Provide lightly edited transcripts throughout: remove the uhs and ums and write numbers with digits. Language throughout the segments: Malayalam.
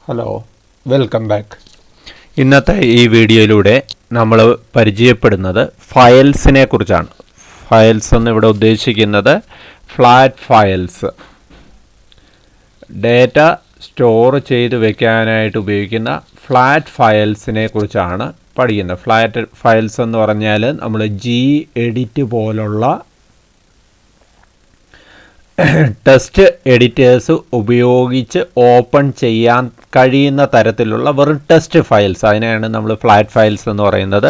Hello, welcome back. ഇന്നത്തെ ഈ വീഡിയോയിലൂടെ നമ്മൾ പരിചയപ്പെടുന്നത് ഫയൽസിനെ കുറിച്ചാണ്. ഫയൽസ് എന്ന് ഇവിടെ ഉദ്ദേശിക്കുന്നത് ഫ്ലാറ്റ് ഫയൽസ്, ഡേറ്റ സ്റ്റോർ ചെയ്ത് വെക്കാനായിട്ട് ഉപയോഗിക്കുന്ന ഫ്ലാറ്റ് ഫയൽസിനെ കുറിച്ചാണ് പഠിക്കുന്നത്. ഫ്ലാറ്റ് ഫയൽസ് എന്ന് പറഞ്ഞാൽ നമ്മൾ Gedit പോലുള്ള ടെക്സ്റ്റ് എഡിറ്റേഴ്സ് ഉപയോഗിച്ച് ഓപ്പൺ ചെയ്യാൻ കഴിയുന്ന തരത്തിലുള്ള വെറും ടെക്സ്റ്റ് ഫയൽസ്, അതിനെയാണ് നമ്മൾ ഫ്ലാറ്റ് ഫയൽസ് എന്ന് പറയുന്നത്.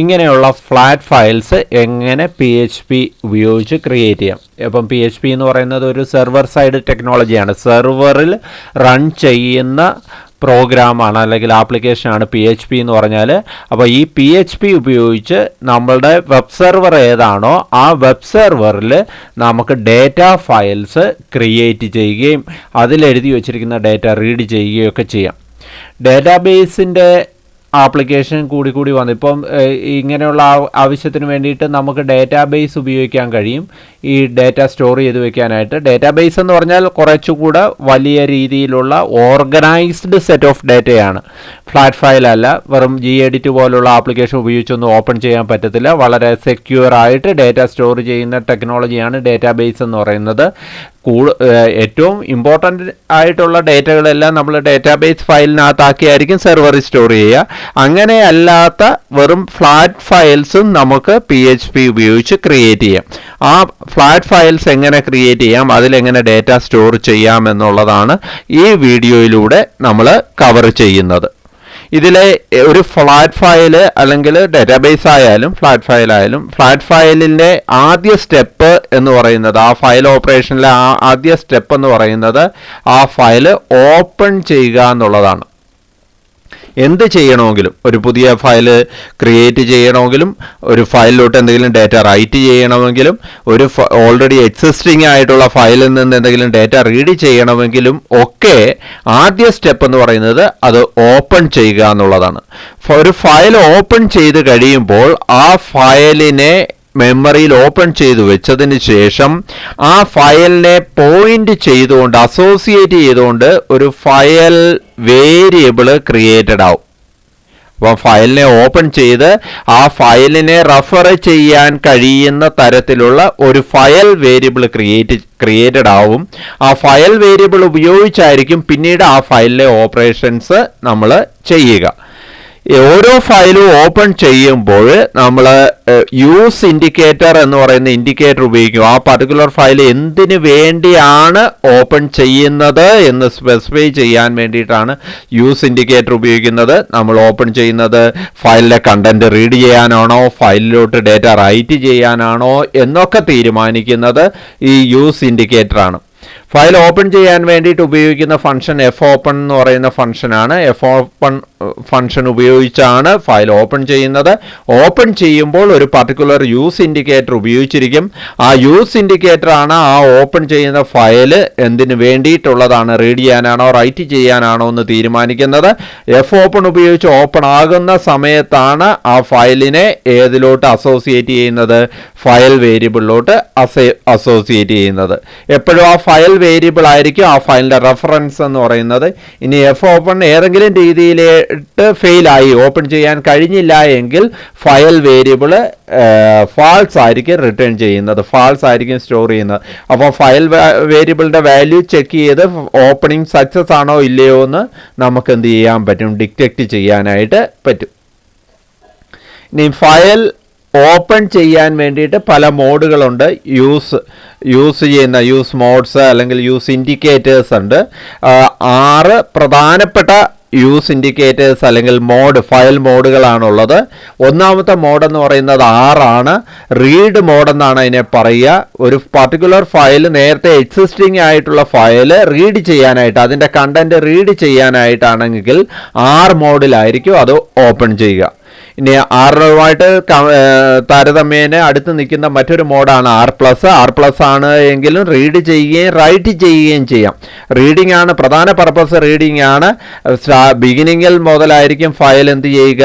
ഇങ്ങനെയുള്ള ഫ്ലാറ്റ് ഫയൽസ് എങ്ങനെ PHP ഉപയോഗിച്ച് ക്രിയേറ്റ് ചെയ്യാം? അപ്പം PHP എന്ന് പറയുന്നത് ഒരു സെർവർ സൈഡ് ടെക്നോളജിയാണ്. സെർവറിൽ റൺ ചെയ്യുന്ന പ്രോഗ്രാമാണ് അല്ലെങ്കിൽ ആപ്ലിക്കേഷനാണ് PHP എന്ന് പറഞ്ഞാൽ. അപ്പോൾ ഈ PHP ഉപയോഗിച്ച് നമ്മളുടെ വെബ് സെർവർ ഏതാണോ ആ വെബ് സെർവറിൽ നമുക്ക് ഡേറ്റ ഫയൽസ് ക്രിയേറ്റ് ചെയ്യുകയും അതിലെഴുതി വച്ചിരിക്കുന്ന ഡേറ്റ റീഡ് ചെയ്യുകയും ഒക്കെ ചെയ്യാം. ഡേറ്റാബേസിൻ്റെ ആപ്ലിക്കേഷൻ കൂടി വന്നു. ഇപ്പം ഇങ്ങനെയുള്ള ആവശ്യത്തിന് വേണ്ടിയിട്ട് നമുക്ക് ഡേറ്റാബേസ് ഉപയോഗിക്കാൻ കഴിയും. ഈ ഡേറ്റ സ്റ്റോർ ചെയ്ത് വെക്കാനായിട്ട് ഡേറ്റാബേസ് എന്ന് പറഞ്ഞാൽ കുറച്ചുകൂടെ വലിയ രീതിയിലുള്ള ഓർഗനൈസ്ഡ് സെറ്റ് ഓഫ് ഡേറ്റയാണ്. ഫ്ലാറ്റ് ഫയൽ അല്ല. വെറും Gedit പോലുള്ള ആപ്ലിക്കേഷൻ ഉപയോഗിച്ചൊന്നും ഓപ്പൺ ചെയ്യാൻ പറ്റത്തില്ല. വളരെ സെക്യൂർ ആയിട്ട് ഡേറ്റ സ്റ്റോർ ചെയ്യുന്ന ടെക്നോളജിയാണ് ഡേറ്റാബേസ് എന്ന് പറയുന്നത്. ഏറ്റവും ഇമ്പോർട്ടൻ്റ് ആയിട്ടുള്ള ഡേറ്റകളെല്ലാം നമ്മൾ ഡേറ്റാബേസ് ഫയലിനകത്താക്കിയായിരിക്കും സെർവറിൽ സ്റ്റോർ ചെയ്യുക. അങ്ങനെയല്ലാത്ത വെറും ഫ്ലാറ്റ് ഫയൽസും നമുക്ക് PHP ഉപയോഗിച്ച് ക്രിയേറ്റ് ചെയ്യാം. ആ ഫ്ലാറ്റ് ഫയൽസ് എങ്ങനെ ക്രിയേറ്റ് ചെയ്യാം, അതിലെങ്ങനെ ഡേറ്റ സ്റ്റോർ ചെയ്യാം എന്നുള്ളതാണ് ഈ വീഡിയോയിലൂടെ നമ്മൾ കവർ ചെയ്യുന്നത്. ഇതിലെ ഒരു ഫ്ലാറ്റ് ഫയൽ അല്ലെങ്കിൽ ഡേറ്റാബേസ് ആയാലും ഫ്ലാറ്റ് ഫയലിൻ്റെ ആദ്യ സ്റ്റെപ്പ് എന്ന് പറയുന്നത്, ആ ഫയൽ ഓപ്പറേഷനിലെ ആദ്യ സ്റ്റെപ്പ് എന്ന് പറയുന്നത് ആ ഫയൽ ഓപ്പൺ ചെയ്യുക എന്നുള്ളതാണ്. എന്ത് ചെയ്യണമെങ്കിലും, ഒരു പുതിയ ഫയൽ ക്രിയേറ്റ് ചെയ്യണമെങ്കിലും, ഒരു ഫയലിലോട്ട് എന്തെങ്കിലും ഡേറ്റ റൈറ്റ് ചെയ്യണമെങ്കിലും, ഒരു ഓൾറെഡി എക്സിസ്റ്റിംഗ് ആയിട്ടുള്ള ഫയലിൽ നിന്ന് എന്തെങ്കിലും ഡേറ്റ റീഡ് ചെയ്യണമെങ്കിലും ഒക്കെ ആദ്യ സ്റ്റെപ്പ് എന്ന് പറയുന്നത് അത് ഓപ്പൺ ചെയ്യുക എന്നുള്ളതാണ്. ഒരു ഫയൽ ഓപ്പൺ ചെയ്ത് കഴിയുമ്പോൾ ആ ഫയലിനെ മെമ്മറിയിൽ ഓപ്പൺ ചെയ്തു വെച്ചതിന് ശേഷം ആ ഫയലിനെ പോയിന്റ് ചെയ്തുകൊണ്ട്, അസോസിയേറ്റ് ചെയ്തുകൊണ്ട് ഒരു ഫയൽ വേരിയബിൾ ക്രിയേറ്റഡ് ആവും. അപ്പോൾ ഫയലിനെ ഓപ്പൺ ചെയ്ത് ആ ഫയലിനെ റെഫർ ചെയ്യാൻ കഴിയുന്ന തരത്തിലുള്ള ഒരു ഫയൽ വേരിയബിൾ ക്രിയേറ്റഡ് ആവും. ആ ഫയൽ വേരിയബിൾ ഉപയോഗിച്ചായിരിക്കും പിന്നീട് ആ ഫയലിലെ ഓപ്പറേഷൻസ് നമ്മൾ ചെയ്യുക. ഓരോ ഫയലും ഓപ്പൺ ചെയ്യുമ്പോൾ നമ്മൾ യൂസ് ഇൻഡിക്കേറ്റർ എന്ന് പറയുന്ന ഇൻഡിക്കേറ്റർ ഉപയോഗിക്കും. ആ പർട്ടിക്കുലർ ഫയൽ എന്തിനു വേണ്ടിയാണ് ഓപ്പൺ ചെയ്യുന്നത് എന്ന് സ്പെസിഫൈ ചെയ്യാൻ വേണ്ടിയിട്ടാണ് യൂസ് ഇൻഡിക്കേറ്റർ ഉപയോഗിക്കുന്നത്. നമ്മൾ ഓപ്പൺ ചെയ്യുന്നത് ഫയലിലെ കണ്ടന്റ് റീഡ് ചെയ്യാനാണോ, ഫയലിലോട്ട് ഡേറ്റ റൈറ്റ് ചെയ്യാനാണോ എന്നൊക്കെ തീരുമാനിക്കുന്നത് ഈ യൂസ് ഇൻഡിക്കേറ്റർ ആണ്. ഫയൽ ഓപ്പൺ ചെയ്യാൻ വേണ്ടിയിട്ട് ഉപയോഗിക്കുന്ന ഫംഗ്ഷൻ fopen എന്ന് പറയുന്ന ഫംഗ്ഷനാണ്. fopen ഫംഗ്ഷൻ ഉപയോഗിച്ചാണ് ഫയൽ ഓപ്പൺ ചെയ്യുന്നത്. ഓപ്പൺ ചെയ്യുമ്പോൾ ഒരു പർട്ടിക്കുലർ യൂസ് ഇൻഡിക്കേറ്റർ ഉപയോഗിച്ചിരിക്കും. ആ യൂസ് ഇൻഡിക്കേറ്റർ ആണ് ആ ഓപ്പൺ ചെയ്യുന്ന ഫയൽ എന്തിനു വേണ്ടിയിട്ടുള്ളതാണ്, റീഡ് ചെയ്യാനാണോ റൈറ്റ് ചെയ്യാനാണോ എന്ന് തീരുമാനിക്കുന്നത്. fopen ഉപയോഗിച്ച് ഓപ്പൺ ആകുന്ന സമയത്താണ് ആ ഫയലിനെ ഏതിലോട്ട് അസോസിയേറ്റ് ചെയ്യുന്നത്, ഫയൽ വേരിയബിളിലോട്ട് അസോസിയേറ്റ് ചെയ്യുന്നത്. എപ്പോഴും ആ ഫയൽ വേരിയബിൾ ആയിരിക്കും ആ ഫയലിൻ്റെ റെഫറൻസ് എന്ന് പറയുന്നത്. ഇനി fopen ഏതെങ്കിലും രീതിയിലിട്ട് ഫെയിലായി, ഓപ്പൺ ചെയ്യാൻ കഴിഞ്ഞില്ല എങ്കിൽ ഫയൽ വേരിയബിൾ ഫാൾസ് ആയിരിക്കും റിട്ടേൺ ചെയ്യുന്നത്, ഫാൾസ് ആയിരിക്കും സ്റ്റോർ ചെയ്യുന്നത്. അപ്പോൾ ഫയൽ വേരിയബിളിൻ്റെ വാല്യൂ ചെക്ക് ചെയ്ത് ഓപ്പണിംഗ് സക്സസ് ആണോ ഇല്ലയോ എന്ന് നമുക്ക് എന്ത് ചെയ്യാൻ പറ്റും, ഡിറ്റക്റ്റ് ചെയ്യാനായിട്ട് പറ്റും. ഇനി ഫയൽ ഓപ്പൺ ചെയ്യാൻ വേണ്ടിയിട്ട് പല മോഡുകളുണ്ട്. യൂസ് മോഡ്സ് അല്ലെങ്കിൽ യൂസ് ഇൻഡിക്കേറ്റേഴ്സ് ഉണ്ട്. 6 പ്രധാനപ്പെട്ട യൂസ് ഇൻഡിക്കേറ്റേഴ്സ് അല്ലെങ്കിൽ ഫയൽ മോഡുകളാണുള്ളത്. ഒന്നാമത്തെ മോഡെന്ന് പറയുന്നത് ആണ്. റീഡ് മോഡെന്നാണ് അതിനെ പറയുക. ഒരു പർട്ടിക്കുലർ ഫയൽ, നേരത്തെ എക്സിസ്റ്റിംഗ് ആയിട്ടുള്ള ഫയൽ റീഡ് ചെയ്യാനായിട്ട്, അതിൻ്റെ കണ്ടന്റ് റീഡ് ചെയ്യാനായിട്ടാണെങ്കിൽ മോഡിലായിരിക്കും അത് ഓപ്പൺ ചെയ്യുക. ഇനി ആറുമായിട്ട് താരതമ്യേന അടുത്ത് നിൽക്കുന്ന മറ്റൊരു മോഡാണ് ആർ പ്ലസ് ആണ് എങ്കിലും റീഡ് ചെയ്യുകയും റൈറ്റ് ചെയ്യുകയും ചെയ്യാം. റീഡിംഗ് ആണ് പ്രധാന പർപ്പസ്, റീഡിംഗ് ആണ്. ബിഗിനിങ്ങിൽ മുതലായിരിക്കും ഫയൽ എന്ത് ചെയ്യുക,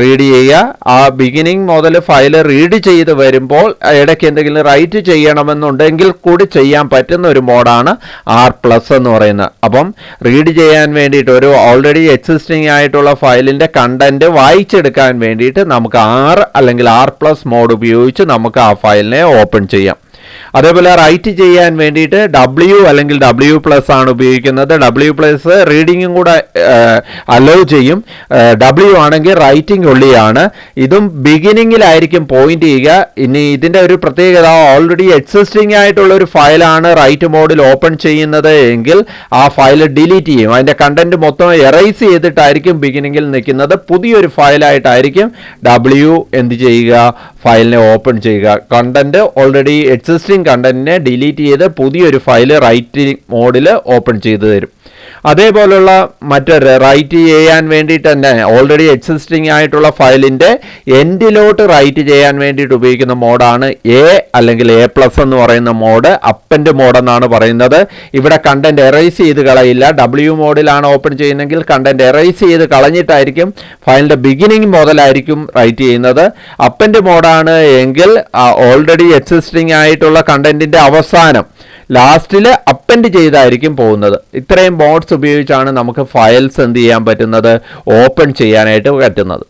റീഡ് ചെയ്യുക. ആ ബിഗിനിങ് മുതൽ ഫയൽ റീഡ് ചെയ്ത് വരുമ്പോൾ ഇടയ്ക്ക് എന്തെങ്കിലും റൈറ്റ് ചെയ്യണമെന്നുണ്ടെങ്കിൽ കൂടി ചെയ്യാൻ പറ്റുന്ന ഒരു മോഡാണ് ആർ പ്ലസ് എന്ന് പറയുന്നത്. അപ്പം റീഡ് ചെയ്യാൻ വേണ്ടിയിട്ട് ഒരു ഓൾറെഡി എക്സിസ്റ്റിംഗ് ആയിട്ടുള്ള ഫയലിൻ്റെ കണ്ടന്റ് വായിച്ചെടുക്കാൻ വേണ്ടിയിട്ട് നമുക്ക് ആർ അല്ലെങ്കിൽ ആർ പ്ലസ് മോഡ് ഉപയോഗിച്ച് നമുക്ക് ആ ഫയലിനെ ഓപ്പൺ ചെയ്യാം. അതേപോലെ റൈറ്റ് ചെയ്യാൻ വേണ്ടിയിട്ട് ഡബ്ല്യു അല്ലെങ്കിൽ ഡബ്ല്യു പ്ലസ് ആണ് ഉപയോഗിക്കുന്നത്. ഡബ്ല്യു പ്ലസ് റീഡിങ്ങും കൂടെ അലോ ചെയ്യും. ഡബ്ല്യു ആണെങ്കിൽ റൈറ്റിംഗ് ഒള്ളിയാണ്. ഇതും ബിഗിനിങ്ങിലായിരിക്കും പോയിന്റ് ചെയ്യുക. ഇനി ഇതിൻ്റെ ഒരു പ്രത്യേകത, ഓൾറെഡി എക്സിസ്റ്റിംഗ് ആയിട്ടുള്ള ഒരു ഫയലാണ് റൈറ്റ് മോഡിൽ ഓപ്പൺ ചെയ്യുന്നത് എങ്കിൽ ആ ഫയൽ ഡിലീറ്റ് ചെയ്യും. അതിൻ്റെ കണ്ടന്റ് മൊത്തം എറൈസ് ചെയ്തിട്ടായിരിക്കും ബിഗിനിങ്ങിൽ നിൽക്കുന്നത്. പുതിയൊരു ഫയലായിട്ടായിരിക്കും ഡബ്ല്യു എന്ത് ചെയ്യുക, ഫയലിനെ ഓപ്പൺ ചെയ്യുക. കണ്ടന്റ് ഓൾറെഡി എക്സിസ്റ്റിംഗ് കണ്ടന്റിനെ ഡിലീറ്റ് ചെയ്ത് പുതിയൊരു ഫയൽ റൈറ്റ് മോഡിൽ ഓപ്പൺ ചെയ്തു തരും. അതേപോലുള്ള മറ്റൊരു റൈറ്റ് ചെയ്യാൻ വേണ്ടിയിട്ട് തന്നെ ഓൾറെഡി എക്സിസ്റ്റിംഗ് ആയിട്ടുള്ള ഫയലിൻ്റെ എൻഡിലോട്ട് റൈറ്റ് ചെയ്യാൻ വേണ്ടിയിട്ട് ഉപയോഗിക്കുന്ന മോഡാണ് എ അല്ലെങ്കിൽ എ പ്ലസ് എന്ന് പറയുന്ന മോഡ്. അപ്പൻഡ് മോഡ് എന്നാണ് പറയുന്നത്. ഇവിടെ കണ്ടന്റ് എറൈസ് ചെയ്ത് കളയില്ല. ഡബ്ല്യു മോഡിലാണ് ഓപ്പൺ ചെയ്യുന്നതെങ്കിൽ കണ്ടന്റ് എറൈസ് ചെയ്ത് കളഞ്ഞിട്ടായിരിക്കും ഫയലിൻ്റെ ബിഗിനിങ് മുതലായിരിക്കും റൈറ്റ് ചെയ്യുന്നത്. അപ്പൻഡ് മോഡാണ് എങ്കിൽ ഓൾറെഡി എക്സിസ്റ്റിംഗ് ആയിട്ടുള്ള കണ്ടന്റിൻ്റെ അവസാനം ലാസ്റ്റിൽ അപ്പൻഡ് ചെയ്തായിരിക്കും പോകുന്നത്. ഇത്രയും മോഡ്സ് ഉപയോഗിച്ചാണ് നമുക്ക് ഫയൽസ് എന്ത് ചെയ്യാൻ പറ്റുന്നത്, ഓപ്പൺ ചെയ്യാനായിട്ട് പറ്റുന്നത്.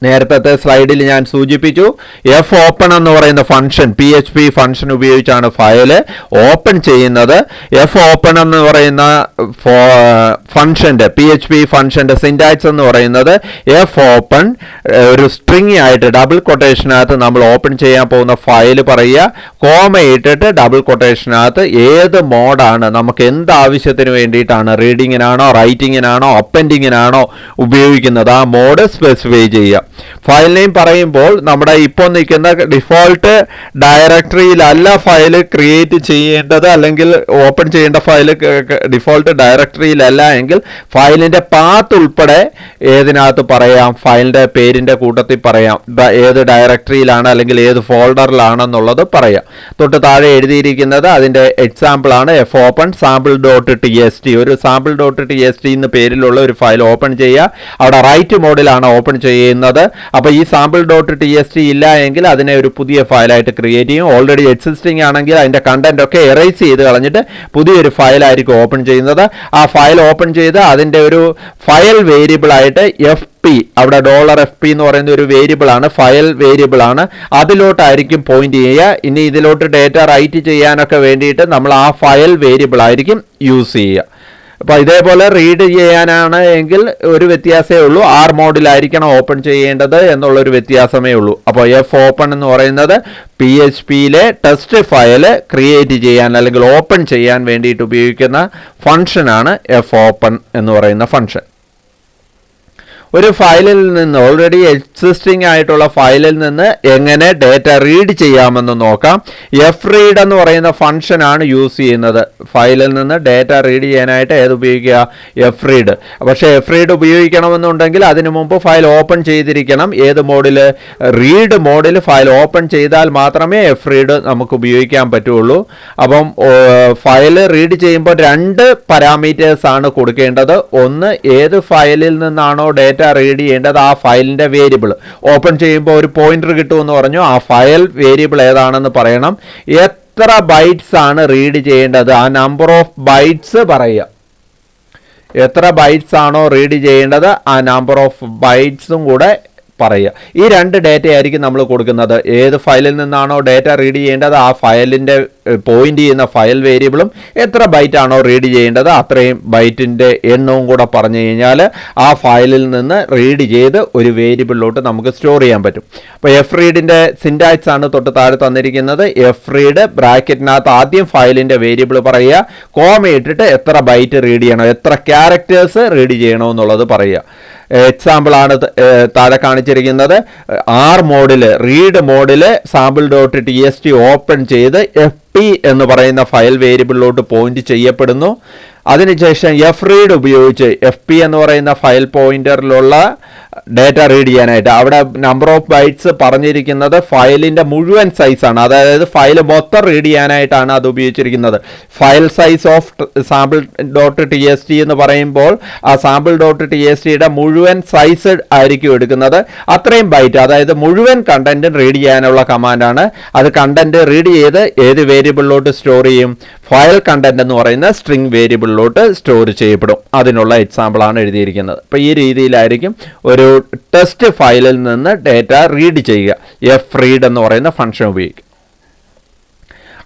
നേരത്തെ സ്ലൈഡിൽ ഞാൻ സൂചിപ്പിച്ചു, എഫ് ഓപ്പൺ എന്ന് പറയുന്ന ഫംഗ്ഷൻ, PHP ഫംഗ്ഷൻ ഉപയോഗിച്ചാണ് ഫയൽ ഓപ്പൺ ചെയ്യുന്നത്. എഫ് ഓപ്പൺ എന്ന് പറയുന്ന ഫംഗ്ഷൻ്റെ PHP ഫംഗ്ഷൻ്റെ സിൻടാക്സ് എന്ന് പറയുന്നത് എഫ് ഓപ്പൺ ഒരു സ്ട്രിങ് ആയിട്ട് ഡബിൾ കൊട്ടേഷനകത്ത് നമ്മൾ ഓപ്പൺ ചെയ്യാൻ പോകുന്ന ഫയൽ പറയുക, കോമ ഇട്ടിട്ട് ഡബിൾ കൊട്ടേഷനകത്ത് ഏത് മോഡാണ് നമുക്ക് എന്ത് ആവശ്യത്തിന് വേണ്ടിയിട്ടാണ്, റീഡിങ്ങിനാണോ റൈറ്റിങ്ങിനാണോ അപ്പൻഡിങ്ങിനാണോ ഉപയോഗിക്കുന്നത്, ആ മോഡ് സ്പെസിഫൈ ചെയ്യുക. ഫയൽ നെയിം പറയുമ്പോൾ നമ്മുടെ ഇപ്പോൾ നിൽക്കുന്ന ഡിഫോൾട്ട് ഡയറക്ടറിയിലല്ല ഫയൽ ക്രിയേറ്റ് ചെയ്യേണ്ടത്, അല്ലെങ്കിൽ ഓപ്പൺ ചെയ്യേണ്ട ഫയൽ ഡിഫോൾട്ട് ഡയറക്ടറിയിലല്ല എങ്കിൽ ഫയലിൻ്റെ പാത്ത് ഉൾപ്പെടെ ഏതിനകത്ത് പറയാം, ഫയലിൻ്റെ പേരിൻ്റെ കൂട്ടത്തിൽ പറയാം, ഏത് ഡയറക്ടറിയിലാണ് അല്ലെങ്കിൽ ഏത് ഫോൾഡറിലാണെന്നുള്ളത് പറയാം. തൊട്ട് താഴെ എഴുതിയിരിക്കുന്നത് അതിൻ്റെ എക്സാമ്പിളാണ്. എഫ് ഓപ്പൺ sample.txt, ഒരു sample.txt എന്ന് പേരിലുള്ള ഒരു ഫയൽ ഓപ്പൺ ചെയ്യുക. അവിടെ റൈറ്റ് മോഡിലാണ് ഓപ്പൺ ചെയ്യുന്നത്. അപ്പോൾ ഈ sample.txt ഇല്ല എങ്കിൽ അതിനെ ഒരു പുതിയ ഫയലായിട്ട് ക്രിയേറ്റ് ചെയ്യും. ഓൾറെഡി എക്സിസ്റ്റിംഗ് ആണെങ്കിൽ അതിൻ്റെ കണ്ടന്റ് ഒക്കെ എറൈസ് ചെയ്ത് കളഞ്ഞിട്ട് പുതിയൊരു ഫയലായിരിക്കും ഓപ്പൺ ചെയ്യുന്നത്. ആ ഫയൽ ഓപ്പൺ ചെയ്ത് അതിൻ്റെ ഒരു ഫയൽ വേരിയബിൾ ആയിട്ട് FP, അവിടെ $FP എന്ന് പറയുന്ന ഒരു വേരിയബിൾ ആണ്, ഫയൽ വേരിയബിൾ ആണ്, അതിലോട്ടായിരിക്കും പോയിന്റ് ചെയ്യുക. ഇനി ഇതിലോട്ട് ഡേറ്റ റൈറ്റ് ചെയ്യാനൊക്കെ വേണ്ടിയിട്ട് നമ്മൾ ആ ഫയൽ വേരിയബിൾ ആയിരിക്കും യൂസ് ചെയ്യുക. അപ്പോൾ ഇതേപോലെ റീഡ് ചെയ്യാനാണ് എങ്കിൽ ഒരു വ്യത്യാസമേ ഉള്ളൂ, ആർ മോഡിലായിരിക്കണം ഓപ്പൺ ചെയ്യേണ്ടത് എന്നുള്ളൊരു വ്യത്യാസമേ ഉള്ളൂ. അപ്പോൾ എഫ് ഓപ്പൺ എന്ന് പറയുന്നത് PHPയിലെ ടെസ്റ്റ് ഫയൽ ക്രിയേറ്റ് ചെയ്യാൻ അല്ലെങ്കിൽ ഓപ്പൺ ചെയ്യാൻ വേണ്ടിയിട്ട് ഉപയോഗിക്കുന്ന ഫംഗ്ഷനാണ് എഫ് ഓപ്പൺ എന്ന് പറയുന്ന ഫംഗ്ഷൻ. ഒരു ഫയലിൽ നിന്ന്, ഓൾറെഡി എക്സിസ്റ്റിംഗ് ആയിട്ടുള്ള ഫയലിൽ നിന്ന് എങ്ങനെ ഡേറ്റ റീഡ് ചെയ്യാമെന്ന് നോക്കാം. എഫ് റീഡ് എന്ന് പറയുന്ന ഫംഗ്ഷനാണ് യൂസ് ചെയ്യുന്നത്. ഫയലിൽ നിന്ന് ഡേറ്റ റീഡ് ചെയ്യാനായിട്ട് ഏത് ഉപയോഗിക്കുക, എഫ് റീഡ്. പക്ഷേ എഫ് റീഡ് ഉപയോഗിക്കണമെന്നുണ്ടെങ്കിൽ അതിനു മുമ്പ് ഫയൽ ഓപ്പൺ ചെയ്തിരിക്കണം. ഏത് മോഡിൽ, റീഡ് മോഡിൽ ഫയൽ ഓപ്പൺ ചെയ്താൽ മാത്രമേ എഫ് റീഡ് നമുക്ക് ഉപയോഗിക്കാൻ പറ്റുള്ളൂ. അപ്പം ഫയൽ റീഡ് ചെയ്യുമ്പോൾ രണ്ട് പാരാമീറ്റേഴ്സ് ആണ് കൊടുക്കേണ്ടത്. ഒന്ന്, ഏത് ഫയലിൽ നിന്നാണോ ഡേറ്റ റീഡ് ചെയ്യേണ്ടത് ആ ഫയലിൻ്റെ വേരിയബിൾ. ഓപ്പൺ ചെയ്യുമ്പോൾ ഒരു പോയിന്റർ കിട്ടുമെന്ന് പറഞ്ഞു, ആ ഫയൽ വേരിയബിൾ ഏതാണെന്ന് പറയണം. എത്ര ബൈറ്റ്സ് ആണ് റീഡ് ചെയ്യേണ്ടത്, ആ നമ്പർ ഓഫ് ബൈറ്റ്സ് പറയുക. എത്ര ബൈറ്റ്സ് ആണോ റീഡ് ചെയ്യേണ്ടത് ആ നമ്പർ ഓഫ് ബൈറ്റ്സും കൂടെ പറയുക. ഈ രണ്ട് ഡേറ്റ ആയിരിക്കും നമ്മൾ കൊടുക്കുന്നത്. ഏത് ഫയലിൽ നിന്നാണോ ഡേറ്റ റീഡ് ചെയ്യേണ്ടത് ആ ഫയലിൻ്റെ പോയിന്റ് ചെയ്യുന്ന ഫയൽ വേരിയബിളും എത്ര ബൈറ്റ് ആണോ റീഡ് ചെയ്യേണ്ടത് അത്രയും ബൈറ്റിൻ്റെ എണ്ണവും കൂടെ പറഞ്ഞു കഴിഞ്ഞാൽ ആ ഫയലിൽ നിന്ന് റീഡ് ചെയ്ത് ഒരു വേരിയബിളിലോട്ട് നമുക്ക് സ്റ്റോർ ചെയ്യാൻ പറ്റും. അപ്പോൾ എഫ് റീഡിൻ്റെ സിൻടാക്സ് ആണ് തൊട്ട് താഴെ തന്നിരിക്കുന്നത്. എഫ് റീഡ് ബ്രാക്കറ്റിനകത്ത് ആദ്യം ഫയലിൻ്റെ വേരിയബിൾ പറയുക, കോമ ഇട്ടിട്ട് എത്ര ബൈറ്റ് റീഡ് ചെയ്യണോ, എത്ര ക്യാരക്ടേഴ്സ് റീഡ് ചെയ്യണോ എന്നുള്ളത് പറയുക. എക്സാമ്പിൾ ആണ് താഴെ കാണിച്ചിരിക്കുന്നത്. ആർ മോഡിൽ, റീഡ് മോഡിൽ sample.txt ഓപ്പൺ ചെയ്ത് FP എന്ന് പറയുന്ന ഫയൽ വേരിയബിളിലോട്ട് പോയിന്റ് ചെയ്യപ്പെടുന്നു. അതിനുശേഷം എഫ് റീഡ് ഉപയോഗിച്ച് FP എന്ന് പറയുന്ന ഫയൽ പോയിന്ററിലുള്ള ഡേറ്റ റീഡ് ചെയ്യാനായിട്ട്. അവിടെ നമ്പർ ഓഫ് ബൈറ്റ്സ് പറഞ്ഞിരിക്കുന്നത് ഫയലിൻ്റെ മുഴുവൻ സൈസാണ്, അതായത് ഫയൽ മൊത്തം റീഡ് ചെയ്യാനായിട്ടാണ് അത് ഉപയോഗിച്ചിരിക്കുന്നത്. File size of sample dot T S T എന്ന് പറയുമ്പോൾ ആ സാമ്പിൾ ഡോട്ട് ടി എസ് ടിയുടെ മുഴുവൻ സൈസ് ആയിരിക്കും എടുക്കുന്നത്. അത്രയും ബൈറ്റ്, അതായത് മുഴുവൻ കണ്ടന്റും റീഡ് ചെയ്യാനുള്ള കമാൻഡാണ്. അത് കണ്ടന്റ് റീഡ് ചെയ്ത് ഏത് വേരിയബിളിലോട്ട് സ്റ്റോർ ചെയ്യും? ഫയൽ കണ്ടന്റ് എന്ന് പറയുന്ന സ്ട്രിംഗ് വേരിയബിളിലോട്ട് സ്റ്റോർ ചെയ്യപ്പെടും. അതിനുള്ള എക്സാമ്പിളാണ് എഴുതിയിരിക്കുന്നത്. അപ്പോൾ ഈ രീതിയിലായിരിക്കും ഒരു ടെസ്റ്റ് ഫയലിൽ നിന്ന് ഡേറ്റ റീഡ് ചെയ്യുക. എഫ് റീഡ് എന്ന് പറയുന്ന ഫംഗ്ഷൻ ഉപയോഗിക്കും.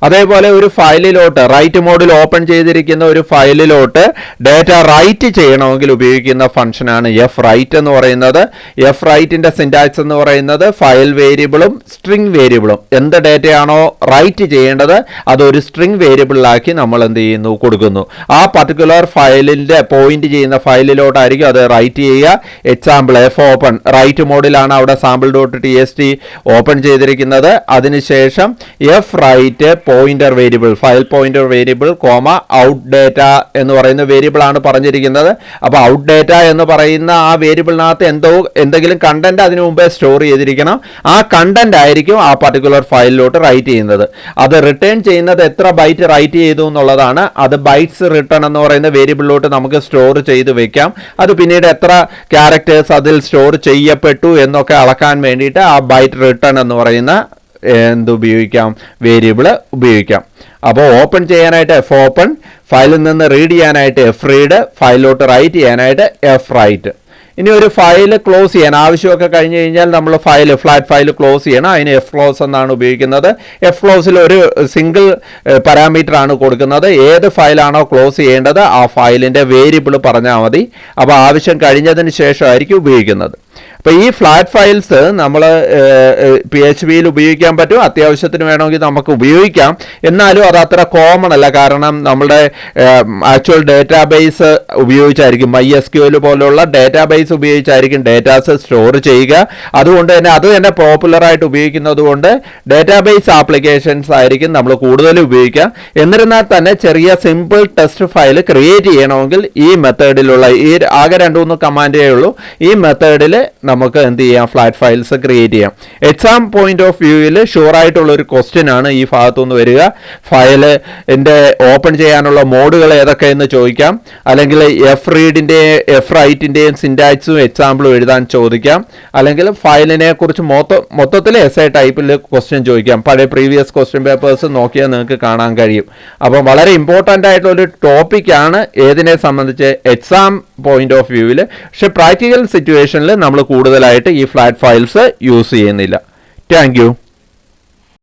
അതേപോലെ ഒരു ഫയലിലോട്ട് റൈറ്റ് മോഡിൽ ഓപ്പൺ ചെയ്തിരിക്കുന്ന ഒരു ഫയലിലോട്ട് ഡേറ്റ റൈറ്റ് ചെയ്യണമെങ്കിൽ ഉപയോഗിക്കുന്ന ഫംഗ്ഷനാണ് എഫ് റൈറ്റ് എന്ന് പറയുന്നത്. എഫ് റൈറ്റിൻ്റെ സിൻറ്റാക്സ് എന്ന് പറയുന്നത് ഫയൽ വേരിയബിളും സ്ട്രിംഗ് വേരിയബിളും എന്ത് ഡേറ്റയാണോ റൈറ്റ് ചെയ്യേണ്ടത് അതൊരു സ്ട്രിംഗ് വേരിയബിളിലാക്കി നമ്മൾ എന്ത് ചെയ്യുന്നു? കൊടുക്കുന്നു. ആ പർട്ടിക്കുലർ ഫയലിൻ്റെ പോയിന്റ് ചെയ്യുന്ന ഫയലിലോട്ടായിരിക്കും അത് റൈറ്റ് ചെയ്യുക. എക്സാമ്പിൾ എഫ് ഓപ്പൺ, റൈറ്റ് മോഡിലാണ് അവിടെ sample dot T S T open ചെയ്തിരിക്കുന്നത്. അതിനുശേഷം F write pointer variable, file pointer variable comma out data എന്ന് പറയുന്ന വേരിയബിൾ ആണ് പറഞ്ഞിരിക്കുന്നത്. അപ്പോൾ ഔട്ട് ഡേറ്റ എന്ന് പറയുന്ന ആ വേരിയബിളിനകത്ത് എന്തെങ്കിലും കണ്ടന്റ് അതിനു മുമ്പേ സ്റ്റോർ ചെയ്തിരിക്കണം. ആ കണ്ടന്റ് ആയിരിക്കും ആ പർട്ടിക്കുലർ ഫയലിലോട്ട് റൈറ്റ് ചെയ്യുന്നത്. അത് റിട്ടേൺ ചെയ്യുന്നത് എത്ര ബൈറ്റ് റൈറ്റ് ചെയ്തു എന്നുള്ളതാണ്. അത് ബൈറ്റ്സ് റിട്ടേൺ എന്ന് പറയുന്ന വേരിയബിളിലോട്ട് നമുക്ക് സ്റ്റോർ ചെയ്ത് വെക്കാം. അത് പിന്നീട് എത്ര ക്യാരക്ടേഴ്സ് അതിൽ സ്റ്റോർ ചെയ്യപ്പെട്ടു എന്നൊക്കെ അളക്കാൻ വേണ്ടിയിട്ട് ആ ബൈറ്റ് റിട്ടേൺ എന്ന് പറയുന്ന ഉപയോഗിക്കാം? വേരിയബിൾ ഉപയോഗിക്കാം. അപ്പോൾ ഓപ്പൺ ചെയ്യാനായിട്ട് എഫ് ഓപ്പൺ, ഫയലിൽ നിന്ന് റീഡ് ചെയ്യാനായിട്ട് എഫ് റീഡ്, ഫയലിലോട്ട് റൈറ്റ് ചെയ്യാനായിട്ട് എഫ് റൈറ്റ്. ഇനി ഒരു ഫയൽ ക്ലോസ് ചെയ്യാൻ ആവശ്യമൊക്കെ കഴിഞ്ഞ് കഴിഞ്ഞാൽ നമ്മൾ ഫ്ലാറ്റ് ഫയൽ ക്ലോസ് ചെയ്യണം. അതിന് എഫ് ക്ലോസ് എന്നാണ് ഉപയോഗിക്കുന്നത്. എഫ് ക്ലോസിൽ ഒരു സിംഗിൾ പാരാമീറ്റർ ആണ് കൊടുക്കുന്നത്. ഏത് ഫയലാണോ ക്ലോസ് ചെയ്യേണ്ടത് ആ ഫയലിൻ്റെ വേരിയബിൾ പറഞ്ഞാൽ മതി. അപ്പോൾ ആവശ്യം കഴിഞ്ഞതിന് ശേഷമായിരിക്കും ഉപയോഗിക്കുന്നത്. അപ്പോൾ ഈ ഫ്ലാറ്റ് ഫയൽസ് നമ്മൾ PHP ഉപയോഗിക്കാൻ പറ്റും. അത്യാവശ്യത്തിന് വേണമെങ്കിൽ നമുക്ക് ഉപയോഗിക്കാം. എന്നാലും അത് അത്ര കോമൺ അല്ല. കാരണം നമ്മുടെ ആക്ച്വൽ ഡേറ്റാബേസ് ഉപയോഗിച്ചായിരിക്കും, MySQL പോലുള്ള ഡേറ്റാബേസ് ഉപയോഗിച്ചായിരിക്കും ഡേറ്റാസ് സ്റ്റോർ ചെയ്യുക. അതുകൊണ്ട് തന്നെ അത് തന്നെ പോപ്പുലറായിട്ട് ഉപയോഗിക്കുന്നത് കൊണ്ട് ഡേറ്റാബേസ് ആപ്ലിക്കേഷൻസ് ആയിരിക്കും നമ്മൾ കൂടുതൽ ഉപയോഗിക്കുക. എന്നിരുന്നാൽ തന്നെ ചെറിയ സിമ്പിൾ ടെസ്റ്റ് ഫയൽ ക്രിയേറ്റ് ചെയ്യണമെങ്കിൽ ഈ മെത്തേഡിലുള്ള ഈ ആകെ 2-3 കമാൻഡേ ഉള്ളൂ. ഈ മെത്തേഡിൽ നമുക്ക് എന്ത് ചെയ്യാം? ഫ്ലാറ്റ് ഫയൽസ് ക്രിയേറ്റ് ചെയ്യാം. എക്സാം പോയിന്റ് ഓഫ് വ്യൂവിൽ ഷുവറായിട്ടുള്ള ഒരു ക്വസ്റ്റ്യൻ ആണ് ഈ ഭാഗത്തുനിന്ന് വരിക. ഫയലിൻ്റെ ഓപ്പൺ ചെയ്യാനുള്ള മോഡുകൾ ഏതൊക്കെയെന്ന് ചോദിക്കാം. അല്ലെങ്കിൽ എഫ് റീഡിൻ്റെയും എഫ് റൈറ്റിൻ്റെയും സിൻറ്റാക്സും എക്സാമ്പിളും എഴുതാൻ ചോദിക്കാം. അല്ലെങ്കിൽ ഫയലിനെ കുറിച്ച് മൊത്തത്തിൽ എസ്എ ടൈപ്പിൽ ക്വസ്റ്റ്യൻ ചോദിക്കാം. പഴയ പ്രീവിയസ് ക്വസ്റ്റ്യൻ പേപ്പേഴ്സ് നോക്കിയാൽ നിങ്ങൾക്ക് കാണാൻ കഴിയും. അപ്പം വളരെ ഇമ്പോർട്ടൻ്റ് ആയിട്ടുള്ളൊരു ടോപ്പിക്കാണ് ഏതിനെ സംബന്ധിച്ച് എക്സാം പോയിന്റ് ഓഫ് വ്യൂവിൽ. പക്ഷേ പ്രാക്ടിക്കൽ സിറ്റുവേഷനിൽ നമ്മൾ കൂടുതലായിട്ട് ഈ ഫ്ലാറ്റ് ഫയൽസ് യൂസ് ചെയ്യുന്നില്ല. Thank you.